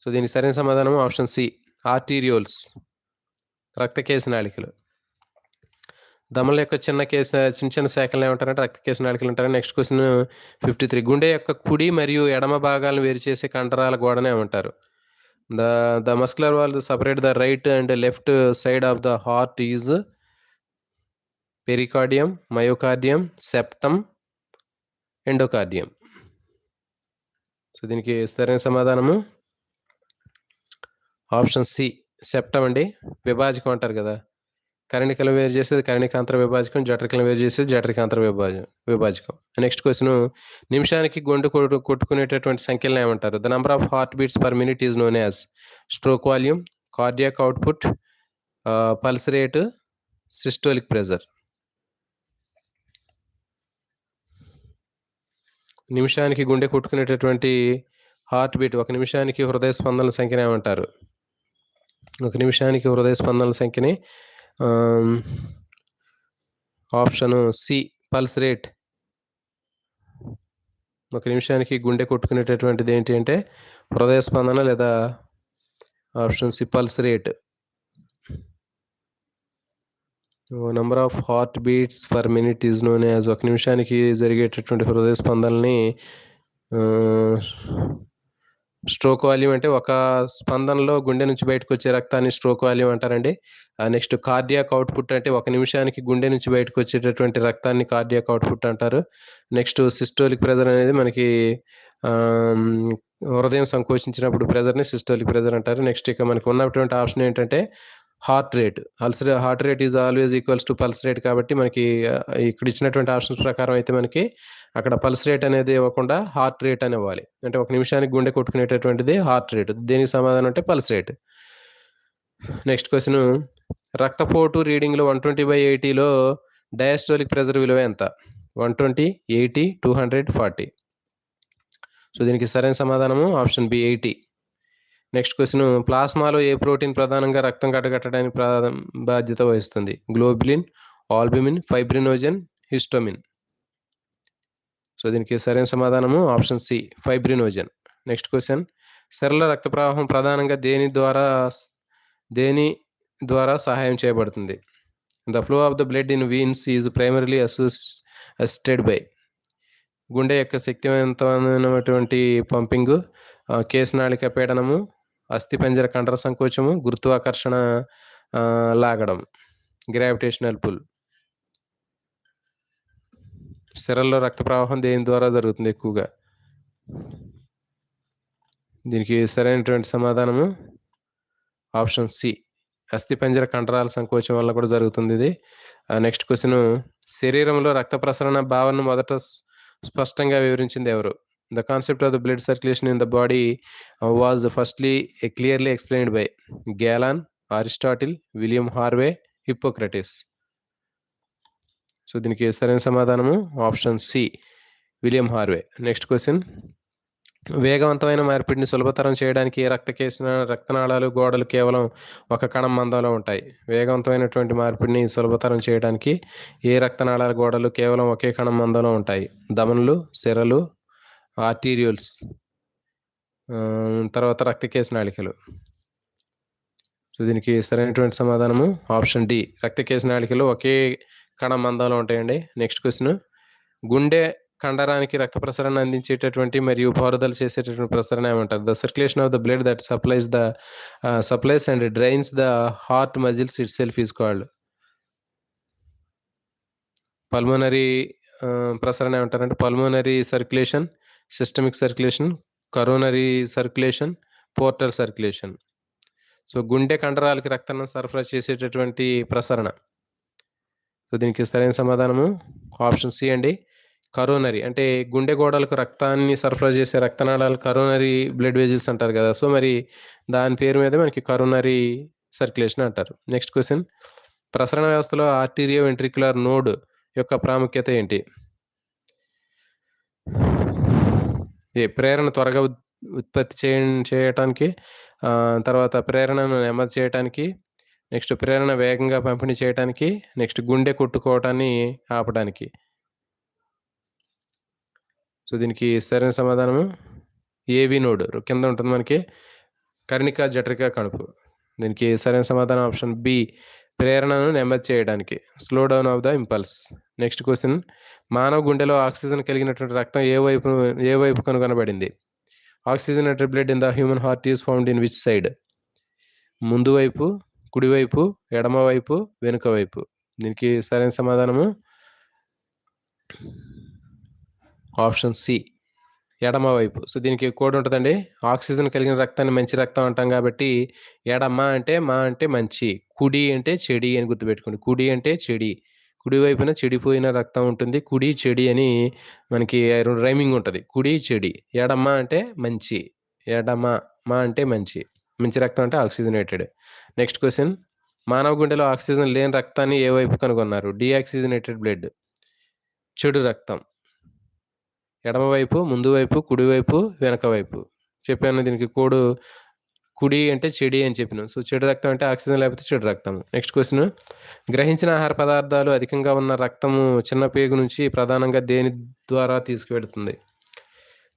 So దీనికి సరైన సమాధానం ఆప్షన్ సి, ఆర్టీరియోల్స్, రక్తకేశ నాళికలు. దమల యొక్క చిన్న చిన్న శాఖలు ఏమంటారంటే రక్తకేశ నాళికలు అంటారు. Next question 53. గుండె యొక్క కుడి మరియు ఎడమ భాగాలను వేరు చేసే కండరాల గోడనే ఏమంటారు? The muscular wall separate the right and left side of the heart is pericardium, myocardium, septum, endocardium. So దీనికి సరైన సమాధానము ఆప్షన్ సి, సెప్టమ్ అండి. విభాజకం అంటారు కదా, కర్ణికలు వేరు చేసేది కర్ణికాంతర విభాజకం, జఠరికలను వేరు చేసేది జఠరికాంతర విభాజకం. Next question. నిమిషానికి గుండె కొట్టుకునేటటువంటి సంఖ్యలను ఏమంటారు? The number of heart beats per minute is known as stroke volume, cardiac output, pulse rate, systolic pressure. నిమిషానికి గుండె కొట్టుకునేటటువంటి హార్ట్ బీట్, ఒక నిమిషానికి హృదయ స్పందనల సంఖ్యను ఏమంటారు? ఒక నిమిషానికి హృదయ స్పందనల సంఖ్యని ఆప్షన్ సి, పల్స్ రేట్. ఒక నిమిషానికి గుండె కొట్టుకునేటటువంటిది ఏంటి అంటే హృదయ స్పందన లేదా option C, pulse rate. Number of heart beats per minute is known as, ఒక నిమిషానికి జరిగేటటువంటి హృదయ స్పందనల్ని స్ట్రోక్ వాల్యూమ్ అంటే ఒక స్పందనలో గుండె నుంచి బయటకు వచ్చే రక్తాన్ని స్ట్రోక్ వాల్యూమ్ అంటారండి. నెక్స్ట్ కార్డియాక్ అవుట్పుట్ అంటే ఒక నిమిషానికి గుండె నుంచి బయటకు వచ్చేటటువంటి రక్తాన్ని కార్డియాక్ అవుట్పుట్ అంటారు. నెక్స్ట్ సిస్టోలిక్ ప్రెజర్ అనేది మనకి హృదయం సంకోచించినప్పుడు ప్రెజర్ని సిస్టోలిక్ ప్రెజర్ అంటారు. నెక్స్ట్ ఇక మనకి ఉన్నటువంటి ఆప్షన్ ఏంటంటే heart rate. Heart rate is always equals to pulse rate కాబట్టి మనకి ఇక్కడ ఇచ్చినటువంటి ఆప్షన్స్ ప్రకారం అయితే మనకి అక్కడ పల్స్ రేట్ అనేది ఇవ్వకుండా హార్ట్ రేట్ అని ఇవ్వాలి. అంటే ఒక నిమిషానికి గుండె కొట్టుకునేటటువంటిది హార్ట్ రేట్, దేనికి సమాధానం అంటే పల్స్ రేట్. Next question. రక్తపోటు రీడింగ్లో 120/80లో డయాస్టోలిక్ ప్రెజర్ విలువ ఎంత? 120, 80, 200, 40. సో దీనికి సరైన సమాధానము ఆప్షన్ బి, 80. Next question. ప్లాస్మాలో ఏ ప్రోటీన్ ప్రధానంగా రక్తం కట్టడానికి బాధ్యత వహిస్తుంది? Globulin, albumin, fibrinogen, histamine. So దీనికి సరైన సమాధానము option C, fibrinogen. Next question. సరళ రక్త ప్రవాహం ప్రధానంగా దేని ద్వారా సహాయం చేయబడుతుంది? The flow of the blood in veins is primarily assisted by. గుండె యొక్క శక్తివంతమైనటువంటి పంపింగ్, కేశనాళిక పీడనము, అస్థిపంజర కండర సంకోచము, గురుత్వాకర్షణ లాగడం, గ్రావిటేషనల్ పుల్. సిరల్లో రక్త ప్రవాహం దేని ద్వారా జరుగుతుంది ఎక్కువగా? దీనికి సరైనటువంటి సమాధానము ఆప్షన్ సి, అస్థిపంజర కండరాల సంకోచం వల్ల కూడా జరుగుతుంది ఇది. Next question. శరీరంలో రక్త ప్రసరణ భావనను మొదట స్పష్టంగా వివరించింది ఎవరు? The concept of the blood circulation in the body was firstly clearly explained by Galen, Aristotle, William Harvey, Hippocrates. So దీనికి సరైన సమాధానము option C, William Harvey. Next question, వేగవంతమైన మార్పిడిని సులభతరం చేయడానికి రక్తనాళాలు గోడలు కేవలం ఒక కణం మందంలో ఉంటాయి. వేగవంతమైనటువంటి మార్పిడిని సులభతరం చేయడానికి ఏ రక్తనాళాల గోడలు కేవలం ఒకే కణం మందంలో ఉంటాయి? ధమనులు, సిరలు, ఆర్టీరియోల్స్, తర్వాత రక్తకేశ నాళికలు. సో దీనికి సరైనటువంటి సమాధానము ఆప్షన్ డి, రక్తకేశ నాళికలు ఒకే కణం మందంలో ఉంటాయండి. నెక్స్ట్ క్వశ్చన్, గుండె కండరానికి రక్త ప్రసరణ అందించేటటువంటి మరియు పారుదల చేసేటటువంటి ప్రసరణ ఏమంటారు? The circulation of the blood that supplies and drains the heart muscles it self is called. Pulmonary ప్రసరణ ఏమంటారంటే pulmonary circulation, systemic circulation, coronary circulation, portal circulation. So గుండె కండరాలకి రక్తాన్ని సరఫరా చేసేటటువంటి ప్రసరణ. సో దీనికి సరైన సమాధానము ఆప్షన్ సి అండి, కరోనరీ. అంటే గుండె గోడలకు రక్తాన్ని సరఫరా చేసే రక్తనాళాలు కరోనరీ బ్లడ్ వెజిల్స్ అంటారు కదా. సో మరి దాని పేరు మీద మనకి కరోనరీ సర్క్యులేషన్ అంటారు. నెక్స్ట్ క్వశ్చన్, ప్రసరణ వ్యవస్థలో ఆర్టీరియో వెంట్రిక్యులర్ నోడ్ యొక్క ప్రాముఖ్యత ఏంటి? ప్రేరణ త్వరగా ఉత్పత్తి చేయటానికి, తర్వాత ప్రేరణను నెమ్మది చేయటానికి, నెక్స్ట్ ప్రేరణ వేగంగా పంపిణీ చేయటానికి, నెక్స్ట్ గుండె కొట్టుకోవటాన్ని ఆపడానికి. సో దీనికి సరైన సమాధానము ఏవి నోడ్ కింద ఉంటుంది మనకి కర్ణిక జఠరిక కణుపు. దీనికి సరైన సమాధానం ఆప్షన్ బి, ప్రేరణను నెమ్మది చేయడానికి, slow down of the impulse. Next question, మానవ గుండెలో ఆక్సిజన్ కలిగినటువంటి రక్తం ఏ వైపు కనుగొనబడింది? Oxygenated blood in the human heart is found in which side? ముందు వైపు, కుడివైపు, ఎడమ వైపు, వెనుక వైపు. దీనికి సరైన సమాధానము ఆప్షన్ సి, ఎడమ వైపు. సో దీనికి కోడ్ ఉంటుందండి, ఆక్సిజన్ కలిగిన రక్తాన్ని మంచి రక్తం అంటాం కాబట్టి ఎడమ అంటే మా అంటే మంచి, కుడి అంటే చెడి అని గుర్తుపెట్టుకోండి. కుడి అంటే చెడి, కుడి వైపున చెడిపోయిన రక్తం ఉంటుంది, కుడి చెడి అని మనకి రైమింగ్ ఉంటుంది. కుడి చెడి, ఎడమ అంటే మంచి, ఎడమ మా అంటే మంచి, మంచి రక్తం అంటే ఆక్సిజనేటెడ్. నెక్స్ట్ క్వశ్చన్, మానవ గుండెలో ఆక్సిజన్ లేని రక్తాన్ని ఏ వైపు కనుగొన్నారు? డీఆక్సిజనేటెడ్ బ్లడ్, చెడు రక్తం. ఎడమవైపు, ముందు వైపు, కుడివైపు, వెనక వైపు చెప్పాను. దీనికి కోడు కుడి అంటే చెడి అని చెప్పినాం. సో చెడు రక్తం అంటే ఆక్సిజన్ లేకపోతే చెడు రక్తం. నెక్స్ట్ క్వశ్చన్, గ్రహించిన ఆహార పదార్థాలు అధికంగా ఉన్న రక్తము చిన్న పేగు నుంచి ప్రధానంగా దేని ద్వారా తీసుకువెడుతుంది?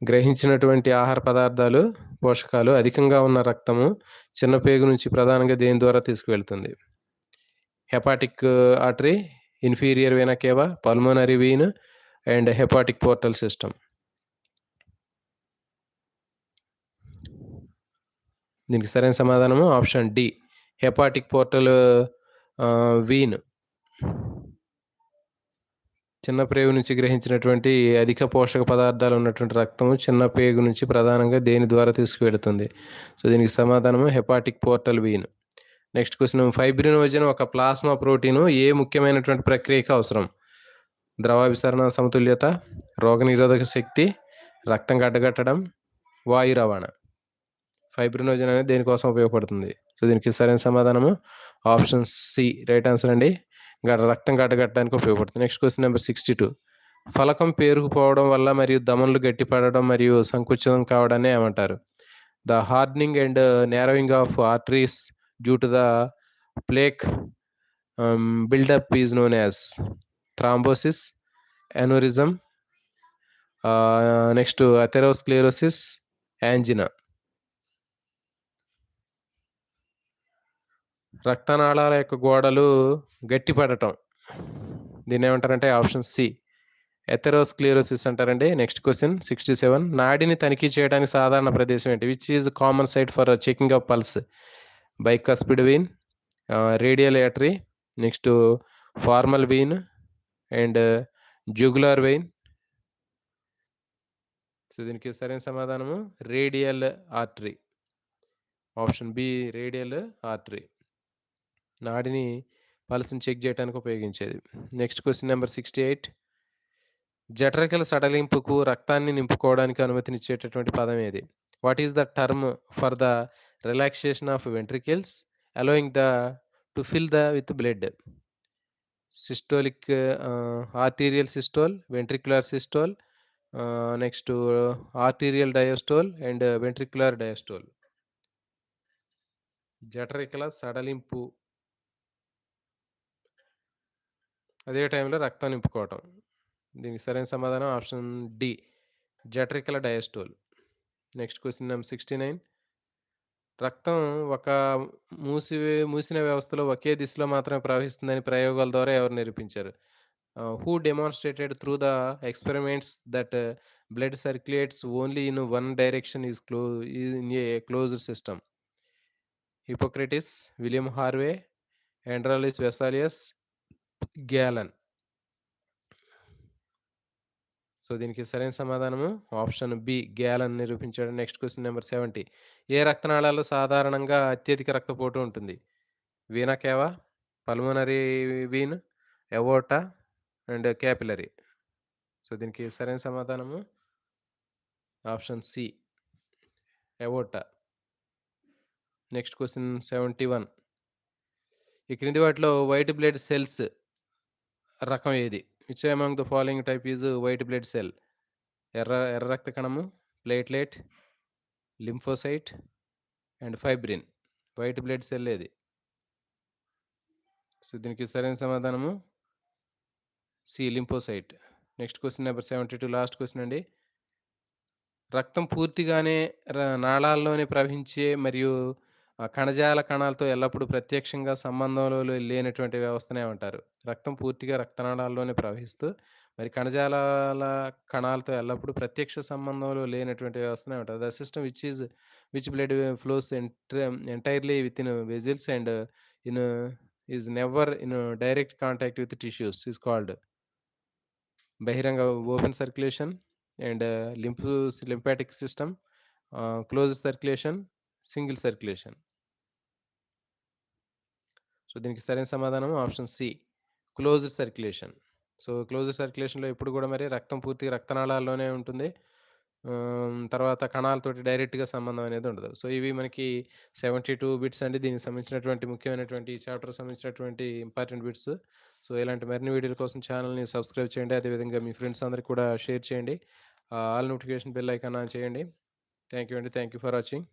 గ్రహించినటువంటి ఆహార పదార్థాలు, పోషకాలు అధికంగా ఉన్న రక్తము చిన్న పేగు నుంచి ప్రధానంగా దేని ద్వారా తీసుకువెళ్తుంది? Hepatic artery, inferior vena cava, pulmonary vein and hepatic portal system. దీనికి సరైన సమాధానము option D, hepatic portal vein. చిన్న ప్రేగు నుంచి గ్రహించినటువంటి అధిక పోషక పదార్థాలు ఉన్నటువంటి రక్తము చిన్న పేగు నుంచి ప్రధానంగా దేని ద్వారా తీసుకువెళుతుంది? సో దీనికి సమాధానము hepatic portal vein. Next question, fibrinogen ఒక ప్లాస్మా ప్రోటీను ఏ ముఖ్యమైనటువంటి ప్రక్రియకు అవసరం? ద్రవాభిసరణ సమతుల్యత, రోగనిరోధక శక్తి, రక్తం గడ్డగట్టడం, వాయు రవాణా. ఫైబ్రినోజన్ అనేది దేనికోసం ఉపయోగపడుతుంది? సో దీనికి సరైన సమాధానము ఆప్షన్ సి, రైట్ ఆన్సర్ అండి, రక్తం గడ్డగట్టడానికి ఉపయోగపడుతుంది. నెక్స్ట్ క్వశ్చన్ నెంబర్ 62, ఫలకం పేరుకుపోవడం వల్ల మరియు దమనులు గట్టిపడడం మరియు సంకుచితం కావడాన్ని ఏమంటారు? The hardening and narrowing of arteries due to the plaque buildup is known as thrombosis, aneurysm, next atherosclerosis, angina. రక్తనాళాల యొక్క గోడలు గట్టిపడటం దీన్ని ఏమంటారంటే ఆప్షన్ సి, ఎథెరోస్క్లిరోసిస్ అంటారండి. నెక్స్ట్ క్వశ్చన్ 67, నాడిని తనిఖీ చేయడానికి సాధారణ ప్రదేశం ఏంటి? Which is common site for checking of pulse? Bicuspid vein, radial artery, next femoral vein and jugular vein. So దీనికి సరైన సమాధానము radial artery, option B, radial artery. నాడిని పల్స్ని చెక్ చేయడానికి ఉపయోగించేది. నెక్స్ట్ క్వశ్చన్ నెంబర్ 68, జఠరికల సడలింపుకు, రక్తాన్ని నింపుకోవడానికి అనుమతినిచ్చేటటువంటి పదం ఏది? What is the term for the relaxation of ventricles allowing to fill with blood? Systolic arterial systole, ventricular systole, next arterial diastole and ventricular diastole. జఠరికల సడలింపు, అదే టైంలో రక్తం నింపుకోవటం. దీనికి సరైన సమాధానం ఆప్షన్ డి, జఠరికల డయాస్టోల్. Next question number 69. రక్తం ఒక మూసిన వ్యవస్థలో ఒకే దిశలో మాత్రమే ప్రవహిస్తుందని ప్రయోగాల ద్వారా ఎవరు నిరూపించారు? Who demonstrated through the experiments that blood circulates only in one direction in a closed system? Hippocrates, William Harvey, Andreas Vesalius, Galen. So, దీనికి సరైన సమాధానము ఆప్షన్ బి, గ్యాలన్ నిరూపించాడు. Next question number 70. ఏ రక్తనాళాల్లో సాధారణంగా అత్యధిక రక్తపోటు ఉంటుంది? Vena cava, pulmonary vein, aorta and capillary. So, దీనికి సరైన సమాధానము option C, aorta. Next question 71. ఈ క్రింది వాటిలో వైట్ బ్లడ్ సెల్స్ రకం ఏది? Which among the following type is white blood cell? ఎర్ర రక్త కణము, platelet, lymphocyte and fibrin. White blood cell ఏది? సో, దీనికి సరైన సమాధానము C, lymphocyte. Next question number 72, last question అండి. రక్తం పూర్తిగానే నాళాల్లోనే ప్రవహించే మరియు కణజాల కణాలతో ఎల్లప్పుడూ ప్రత్యక్షంగా సంబంధంలో లేనటువంటి వ్యవస్థను ఏమంటారు? రక్తం పూర్తిగా రక్తనాళాల్లోనే ప్రవహిస్తూ మరి కణజాలాల కణాలతో ఎల్లప్పుడూ ప్రత్యక్ష సంబంధంలో లేనటువంటి వ్యవస్థను ఏమంటారు? The system which blood flows entirely within vessels and in is never in direct contact with tissues is called బహిరంగ open circulation and lymphatic system, closed circulation, single circulation. So, దీనికి సరైన సమాధానం option C, closed circulation. So, closed సర్క్యులేషన్‌లో ఎప్పుడు కూడా మరి రక్తం పూర్తిగా రక్తనాళాల్లోనే ఉంటుంది. తర్వాత కణాలతోటి డైరెక్ట్‌గా సంబంధం అనేది ఉండదు. సో, ఇవి మనకి 72 బిట్స్ అండి. దీనికి సంబంధించినటువంటి ముఖ్యమైనటువంటి చాప్టర్‌కి సంబంధించినటువంటి ఇంపార్టెంట్ బిట్స్. సో, ఇలాంటి మరిన్ని వీడియోల కోసం ఛానల్‌ని సబ్స్క్రైబ్ చేయండి. అదేవిధంగా మీ ఫ్రెండ్స్ అందరికి కూడా షేర్ చేయండి. All notification bell icon on చేయండి. థాంక్ యూ అండి. Thank you for watching.